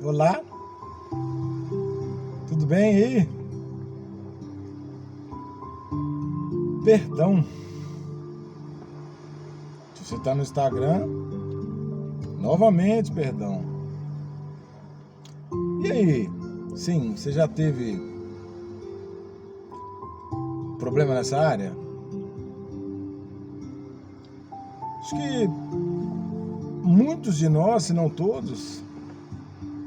Olá, tudo bem aí? Perdão. Se você está no Instagram, novamente perdão. E aí? Sim, você já teve problema nessa área? Acho que muitos de nós, se não todos,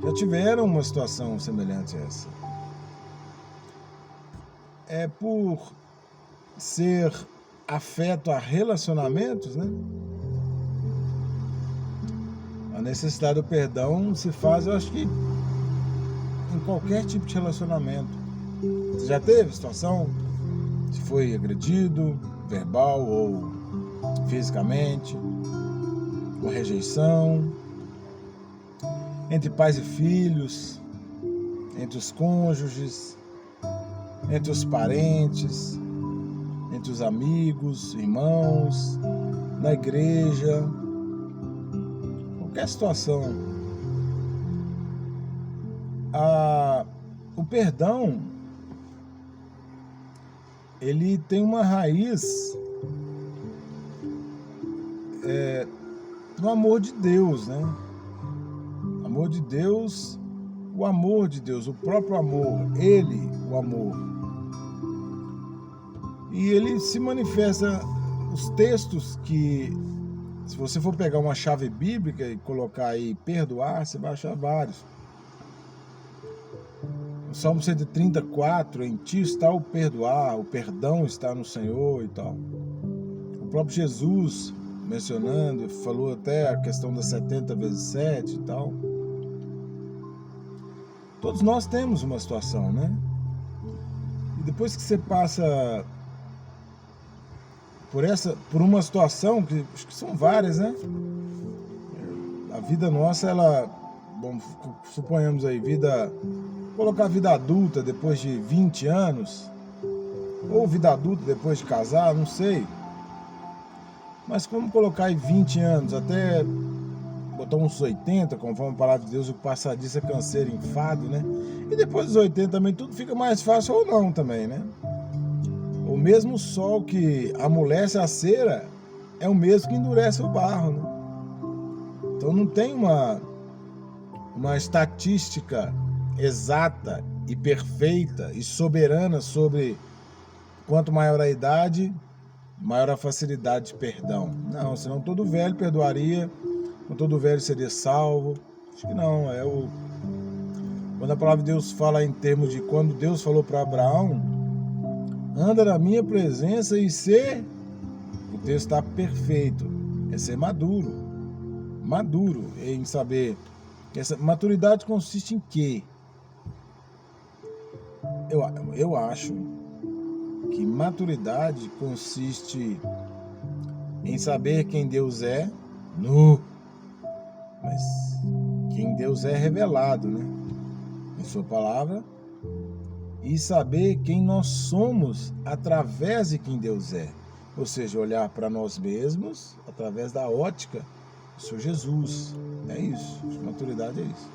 já tiveram uma situação semelhante a essa. É por ser afeto a relacionamentos, né? A necessidade do perdão se faz, eu acho que, em qualquer tipo de relacionamento. Você já teve situação? Se foi agredido, verbal ou fisicamente, uma rejeição, entre pais e filhos, entre os cônjuges, entre os parentes, entre os amigos, irmãos, na igreja, qualquer situação. O perdão, ele tem uma raiz no amor de Deus, né? Amor de Deus, o amor de Deus, o próprio amor, Ele, o amor. E ele se manifesta, os textos que, se você for pegar uma chave bíblica e colocar aí perdoar, você vai achar vários. O Salmo 134, em ti está o perdoar, o perdão está no Senhor e tal. O próprio Jesus mencionando, falou até a questão das 70 vezes 7 e tal. Todos nós temos uma situação, né? E depois que você passa por uma situação, que acho que são várias, né? A vida nossa, ela, bom, suponhamos aí, colocar vida adulta depois de 20 anos, ou vida adulta depois de casar, não sei. Mas como colocar aí 20 anos, até botar uns 80, conforme a palavra de Deus, o passadiço é canseiro, enfado, né? E depois dos 80 também tudo fica mais fácil ou não também, né? O mesmo sol que amolece a cera é o mesmo que endurece o barro, né? Então não tem uma estatística exata e perfeita e soberana sobre quanto maior a idade, maior a facilidade de perdão. Não, senão todo velho perdoaria, todo velho seria salvo. Acho que não, quando a palavra de Deus fala em termos de quando Deus falou para Abraão, anda na minha presença e ser, o texto está perfeito, é ser maduro em saber. Essa maturidade consiste em quê? Eu acho que maturidade consiste em saber quem Deus é, mas quem Deus é revelado, né? Em sua palavra, e saber quem nós somos através de quem Deus é. Ou seja, olhar para nós mesmos através da ótica do Senhor Jesus. É isso, maturidade é isso.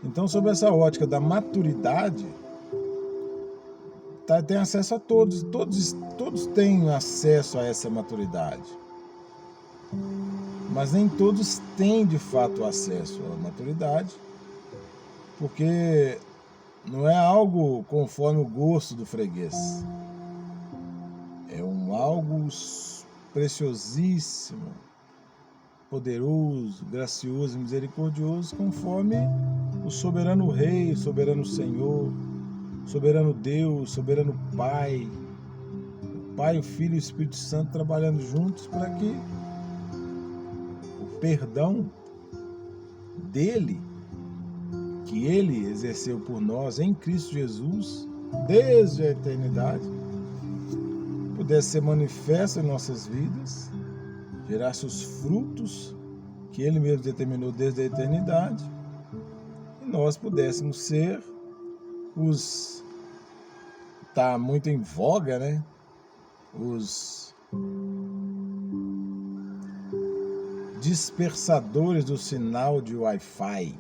Então, sobre essa ótica da maturidade, tem acesso a todos têm acesso a essa maturidade. Mas nem todos têm de fato acesso à maturidade, porque não é algo conforme o gosto do freguês. É algo preciosíssimo, poderoso, gracioso e misericordioso, conforme o soberano Rei, o soberano Senhor, soberano Deus, soberano Pai, o Pai, o Filho e o Espírito Santo trabalhando juntos para que o perdão dele, que ele exerceu por nós em Cristo Jesus, desde a eternidade, pudesse ser manifesto em nossas vidas, gerar seus frutos, que ele mesmo determinou desde a eternidade, e nós pudéssemos ser tá muito em voga, né? Os dispersadores do sinal de Wi-Fi.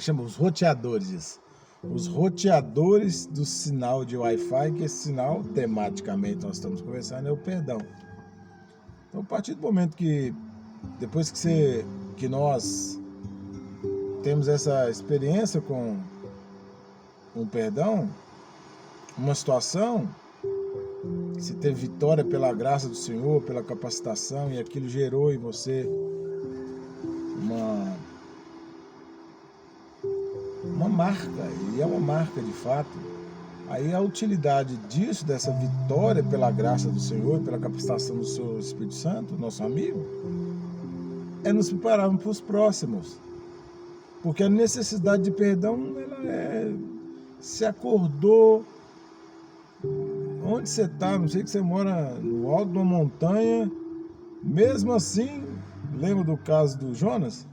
Chama os roteadores isso. Os roteadores do sinal de Wi-Fi, que esse sinal, tematicamente nós estamos conversando, é o perdão. Então, a partir do momento que, depois que nós temos essa experiência com o perdão, uma situação, se teve vitória pela graça do Senhor, pela capacitação, e aquilo gerou em você uma marca, e é uma marca de fato, aí a utilidade disso, dessa vitória pela graça do Senhor, pela capacitação do seu Espírito Santo, nosso amigo, é nos prepararmos para os próximos. Porque a necessidade de perdão, ela se acordou. Onde você está? Não sei que você mora no alto de uma montanha. Mesmo assim, lembra do caso do Jonas?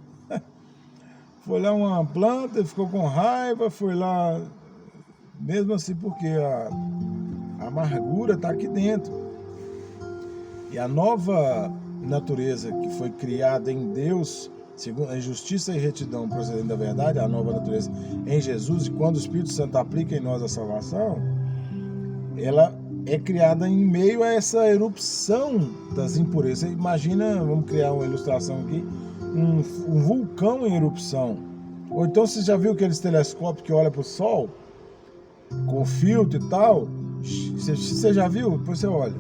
Foi lá uma planta, ficou com raiva, foi lá. Mesmo assim, porque a amargura está aqui dentro. E a nova natureza que foi criada em Deus, segundo a justiça e retidão procedendo da verdade, a nova natureza em Jesus, e quando o Espírito Santo aplica em nós a salvação, ela é criada em meio a essa erupção das impurezas. Imagina, vamos criar uma ilustração aqui, um vulcão em erupção. Ou então você já viu aqueles telescópios que olham para o Sol, com filtro e tal? Você já viu? Depois você olha.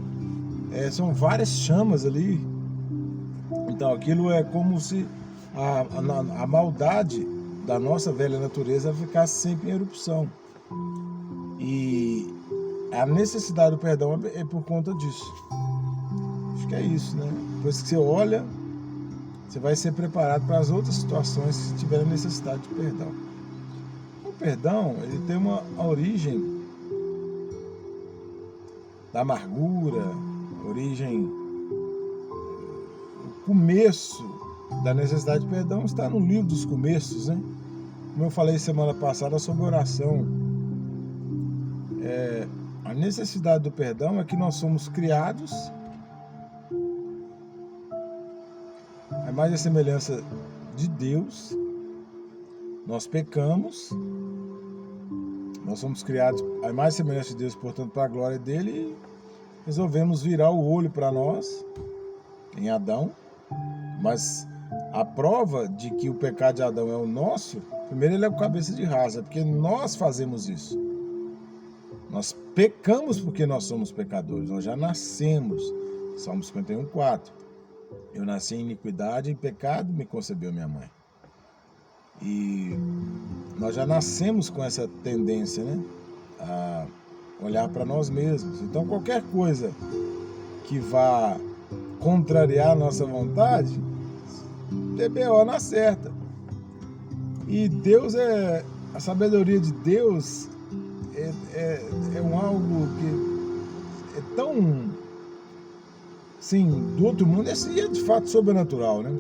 São várias chamas ali. Então aquilo é como se a maldade da nossa velha natureza ficasse sempre em erupção. E a necessidade do perdão é por conta disso. Acho que é isso, né? Depois que você olha, você vai ser preparado para as outras situações que tiverem necessidade de perdão. O perdão, ele tem uma origem da amargura, origem, o começo da necessidade de perdão está no livro dos começos, né? Como eu falei semana passada sobre oração, a necessidade do perdão é que nós somos criados à imagem e semelhança de Deus, nós pecamos, nós somos criados à imagem e semelhança de Deus, portanto, para a glória dele, e resolvemos virar o olho para nós, em Adão, mas a prova de que o pecado de Adão é o nosso, primeiro ele é o cabeça de raça, porque nós fazemos isso. Nós pecamos porque nós somos pecadores, nós já nascemos. Salmo 51:4. Eu nasci em iniquidade e em pecado me concebeu minha mãe. E nós já nascemos com essa tendência, né, a olhar para nós mesmos. Então qualquer coisa que vá contrariar a nossa vontade, é B.O. na certa. E Deus a sabedoria de Deus é algo que é tão, sim, do outro mundo, e é de fato sobrenatural, né?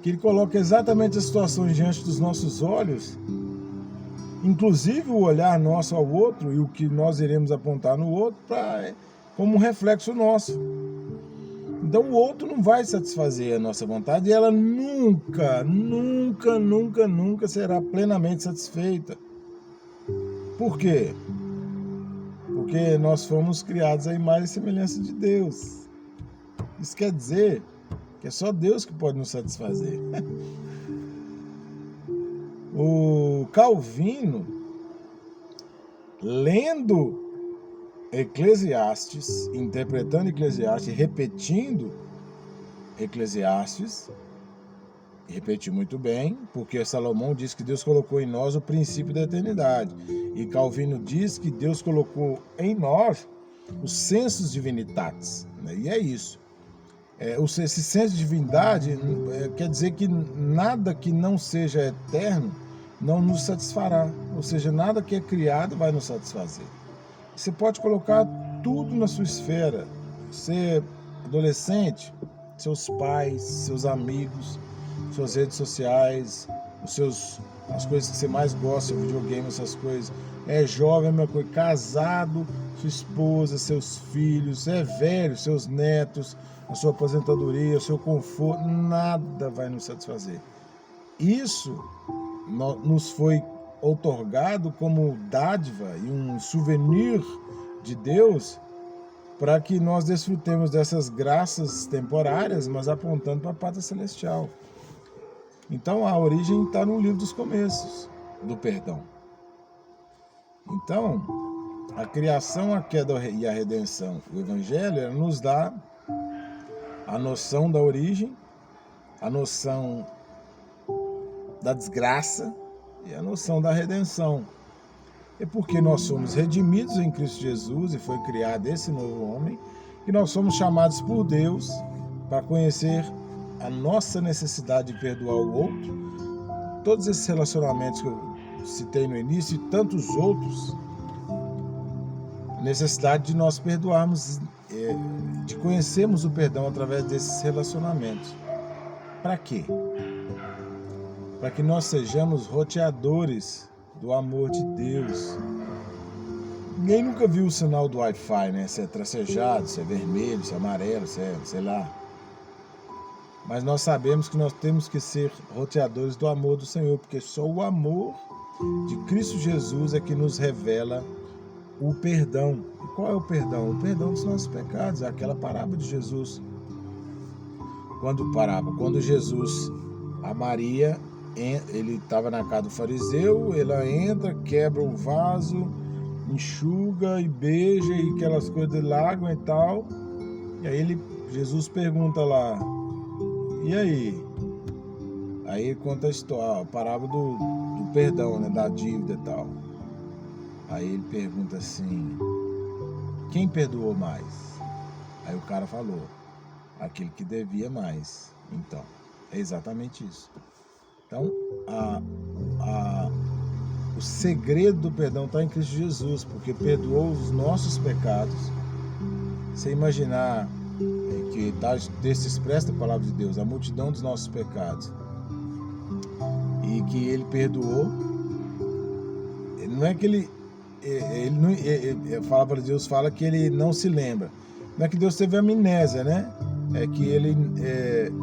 Que ele coloca exatamente as situações diante dos nossos olhos, inclusive o olhar nosso ao outro e o que nós iremos apontar no outro como um reflexo nosso. Então o outro não vai satisfazer a nossa vontade e ela nunca, nunca, nunca, nunca será plenamente satisfeita. Por quê? Porque nós fomos criados à imagem e semelhança de Deus. Isso quer dizer que é só Deus que pode nos satisfazer. O Calvino, lendo Eclesiastes, interpretando Eclesiastes, repetindo Eclesiastes, repetiu muito bem, porque Salomão diz que Deus colocou em nós o princípio da eternidade. E Calvino diz que Deus colocou em nós os sensus divinitatis. Né? E é isso. Esse senso de divindade quer dizer que nada que não seja eterno não nos satisfará. Ou seja, nada que é criado vai nos satisfazer. Você pode colocar tudo na sua esfera. Ser adolescente, seus pais, seus amigos, suas redes sociais, as coisas que você mais gosta, videogame, essas coisas. É jovem, é a mesma coisa. Casado, sua esposa, seus filhos, é velho, seus netos, a sua aposentadoria, o seu conforto, nada vai nos satisfazer. Isso nos foi outorgado como dádiva e um souvenir de Deus para que nós desfrutemos dessas graças temporárias, mas apontando para a pátria celestial. Então a origem está no livro dos começos do perdão. Então, a criação, a queda e a redenção, o Evangelho, nos dá a noção da origem, a noção da desgraça e a noção da redenção. É porque nós somos redimidos em Cristo Jesus e foi criado esse novo homem, e nós somos chamados por Deus para conhecer a nossa necessidade de perdoar o outro. Todos esses relacionamentos que eu citei no início e tantos outros, necessidade de nós perdoarmos, de conhecermos o perdão através desses relacionamentos. Para quê? Para que nós sejamos roteadores do amor de Deus. Ninguém nunca viu o sinal do Wi-Fi, né? Se é tracejado, se é vermelho, se é amarelo, se é, sei lá. Mas nós sabemos que nós temos que ser roteadores do amor do Senhor, porque só o amor de Cristo Jesus é que nos revela o perdão. E qual é o perdão? O perdão dos nossos pecados. É aquela parábola de Jesus. Quando Jesus, a Maria, ele estava na casa do fariseu, ela entra, quebra o vaso, enxuga e beija e aquelas coisas de lágrima e tal. E aí Jesus pergunta lá, e aí? Aí ele conta a parábola do perdão, né, da dívida e tal. Aí ele pergunta assim, quem perdoou mais? Aí o cara falou, aquele que devia mais. Então, é exatamente isso. Então, o segredo do perdão está em Cristo Jesus, porque perdoou os nossos pecados. Você imaginar que está texto expresso da palavra de Deus, a multidão dos nossos pecados, e que ele perdoou, não é que a palavra de Deus fala que ele não se lembra. Não é que Deus teve amnésia, né? É que ele,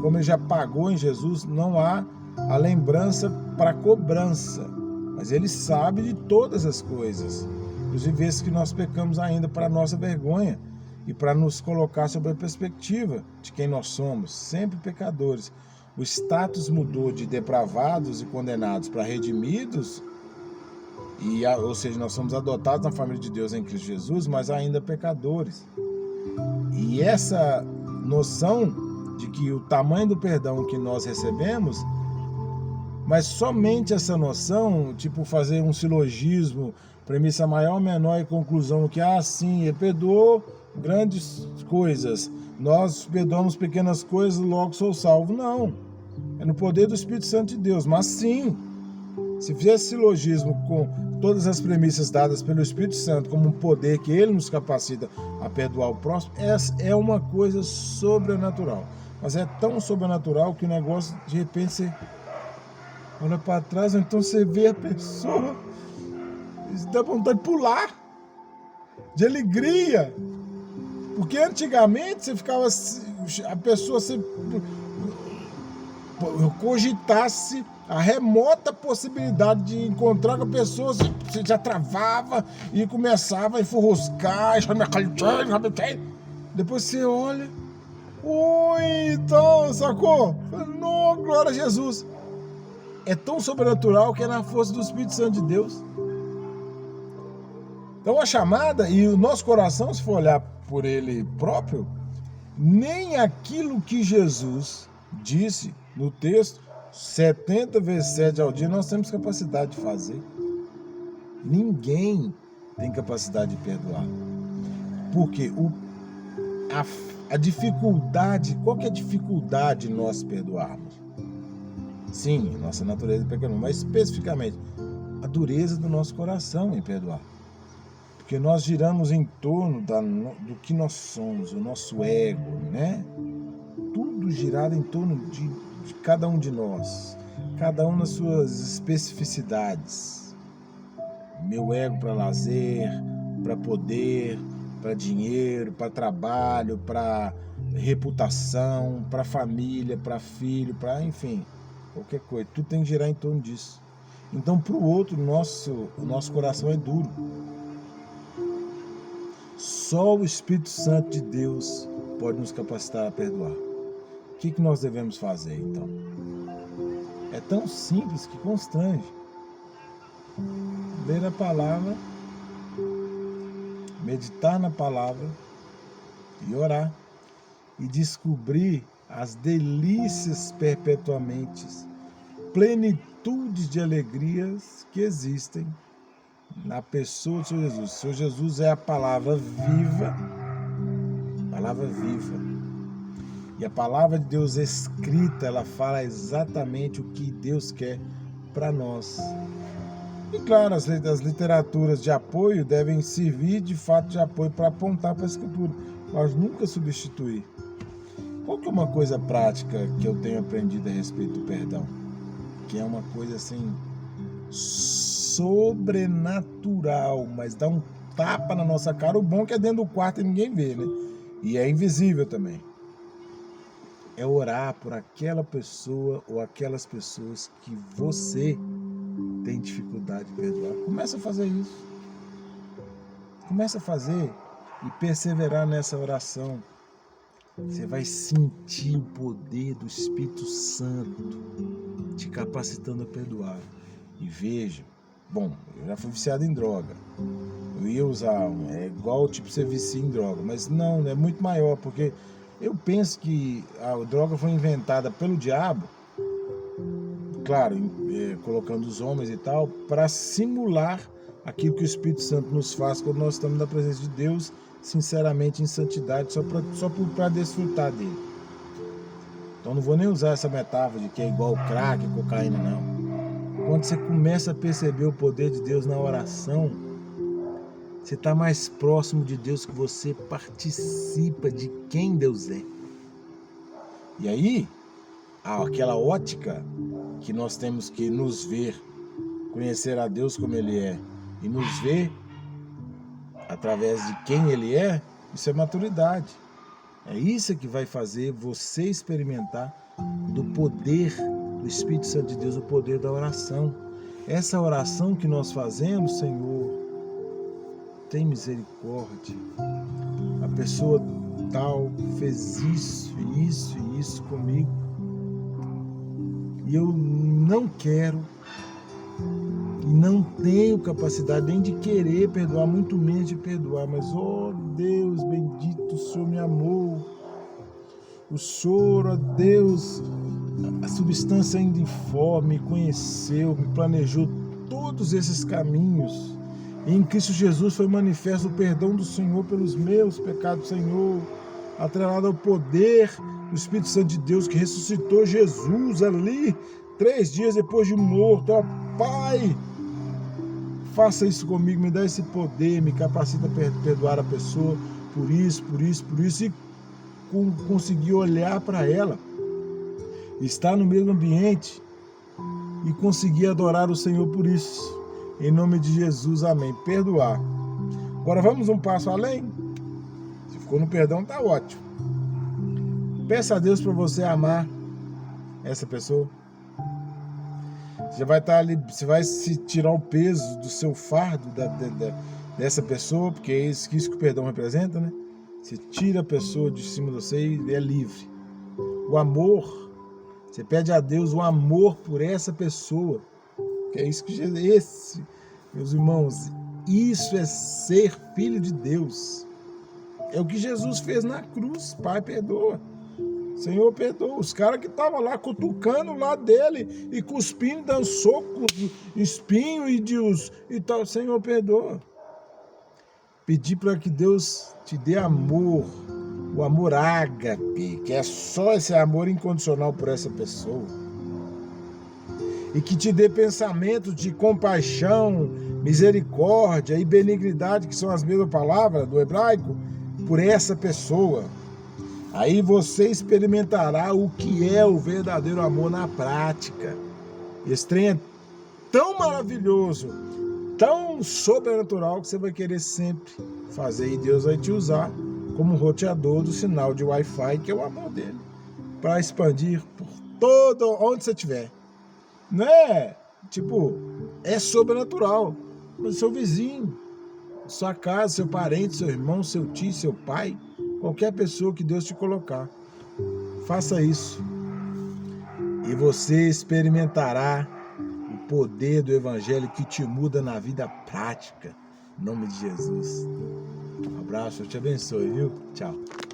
como ele já pagou em Jesus, não há a lembrança para cobrança. Mas ele sabe de todas as coisas, inclusive vezes que nós pecamos ainda para nossa vergonha e para nos colocar sob a perspectiva de quem nós somos, sempre pecadores. O status mudou de depravados e condenados para redimidos, ou seja, nós somos adotados na família de Deus em Cristo Jesus, mas ainda pecadores. E essa noção de que o tamanho do perdão que nós recebemos, mas somente essa noção, tipo fazer um silogismo, premissa maior, menor e conclusão que, sim, ele perdoou grandes coisas, nós perdoamos pequenas coisas, logo sou salvo. Não, é no poder do Espírito Santo de Deus. Mas sim, se fizer esse silogismo com todas as premissas dadas pelo Espírito Santo como um poder que ele nos capacita a perdoar o próximo, é uma coisa sobrenatural. Mas é tão sobrenatural que o negócio, de repente, você olha para trás, ou então você vê a pessoa, você dá vontade de pular, de alegria. Porque antigamente você ficava, a pessoa, você cogitasse a remota possibilidade de encontrar com a pessoa, você já travava e começava a enforroscar, depois você olha, oi, então, sacou? Não, glória a Jesus. É tão sobrenatural que é na força do Espírito Santo de Deus. Então a chamada e o nosso coração, se for olhar por ele próprio, nem aquilo que Jesus disse no texto, 70 vezes 7 ao dia, nós temos capacidade de fazer. Ninguém tem capacidade de perdoar. Porque a dificuldade, qual que é a dificuldade de nós perdoarmos? Sim, nossa natureza é pecadora, mas especificamente a dureza do nosso coração em perdoar. Porque nós giramos em torno do que nós somos, o nosso ego, né? Tudo girado em torno de cada um de nós. cada um nas suas especificidades. Meu ego para lazer, para poder, para dinheiro, para trabalho, para reputação, para família, para filho, para enfim, qualquer coisa. Tudo tem que girar em torno disso. Então, para o outro, o nosso coração é duro. Só o Espírito Santo de Deus pode nos capacitar a perdoar. O que nós devemos fazer, então? É tão simples que constrange. Ler a palavra, meditar na palavra e orar. E descobrir as delícias perpetuamente, plenitudes de alegrias que existem na pessoa do Senhor Jesus. O Senhor Jesus é a palavra viva, e a palavra de Deus escrita, ela fala exatamente o que Deus quer para nós. E claro, as literaturas de apoio devem servir de fato de apoio para apontar para a Escritura, mas nunca substituir. Qual que é uma coisa prática que eu tenho aprendido a respeito do perdão? Que é uma coisa assim sobrenatural, mas dá um tapa na nossa cara. O bom é que é dentro do quarto e ninguém vê, né? E é invisível também. É orar por aquela pessoa ou aquelas pessoas que você tem dificuldade de perdoar. Começa a fazer isso. Começa a fazer e perseverar nessa oração. Você vai sentir o poder do Espírito Santo te capacitando a perdoar. E veja, bom, eu já fui viciado em droga. Eu ia usar, é igual tipo você vicia em droga, mas não, é muito maior, porque eu penso que a droga foi inventada pelo diabo, claro, colocando os homens e tal, para simular aquilo que o Espírito Santo nos faz quando nós estamos na presença de Deus, sinceramente em santidade, só para desfrutar dele. Então não vou nem usar essa metáfora de que é igual crack, cocaína, não. Quando você começa a perceber o poder de Deus na oração, você está mais próximo de Deus, que você participa de quem Deus é. E aí, aquela ótica que nós temos que nos ver, conhecer a Deus como Ele é, e nos ver através de quem Ele é, isso é maturidade. É isso que vai fazer você experimentar do poder do Espírito Santo de Deus, o poder da oração. Essa oração que nós fazemos, Senhor, tem misericórdia. A pessoa tal fez isso e isso comigo. E eu não quero e não tenho capacidade nem de querer perdoar, muito menos de perdoar. Mas, ó Deus bendito, o Senhor me amou. O Senhor, ó Deus, a substância ainda informe, me conheceu, me planejou todos esses caminhos. E em Cristo Jesus foi manifesto o perdão do Senhor pelos meus pecados, Senhor, atrelado ao poder do Espírito Santo de Deus que ressuscitou Jesus ali 3 dias depois de morto. Ó Pai, faça isso comigo, me dá esse poder, me capacita a perdoar a pessoa por isso, e conseguir olhar para ela, estar no mesmo ambiente e conseguir adorar o Senhor por isso. Em nome de Jesus, amém. Perdoar. Agora vamos um passo além. Se ficou no perdão, tá ótimo. Peça a Deus para você amar essa pessoa. Você vai estar ali, você vai se tirar o peso do seu fardo dessa pessoa, porque é isso que o perdão representa, né? Você tira a pessoa de cima de você e é livre. O amor, você pede a Deus o amor por essa pessoa. Que é isso que Jesus, meus irmãos, isso é ser filho de Deus. É o que Jesus fez na cruz. Pai, perdoa. Senhor, perdoa. Os caras que estavam lá cutucando lá dele e cuspindo, dando soco, espinho e tal. Senhor, perdoa. Pedir para que Deus te dê amor, o amor ágape, que é só esse amor incondicional por essa pessoa. E que te dê pensamentos de compaixão, misericórdia e benignidade, que são as mesmas palavras do hebraico, por essa pessoa. Aí você experimentará o que é o verdadeiro amor na prática. Esse trem é tão maravilhoso, tão sobrenatural, que você vai querer sempre fazer. E Deus vai te usar como roteador do sinal de Wi-Fi, que é o amor dele, para expandir por todo onde você estiver. Não é, tipo, é sobrenatural. Mas seu vizinho, sua casa, seu parente, seu irmão, seu tio, seu pai, qualquer pessoa que Deus te colocar, faça isso. E você experimentará o poder do Evangelho que te muda na vida prática. Em nome de Jesus. Um abraço, eu te abençoe, viu? Tchau.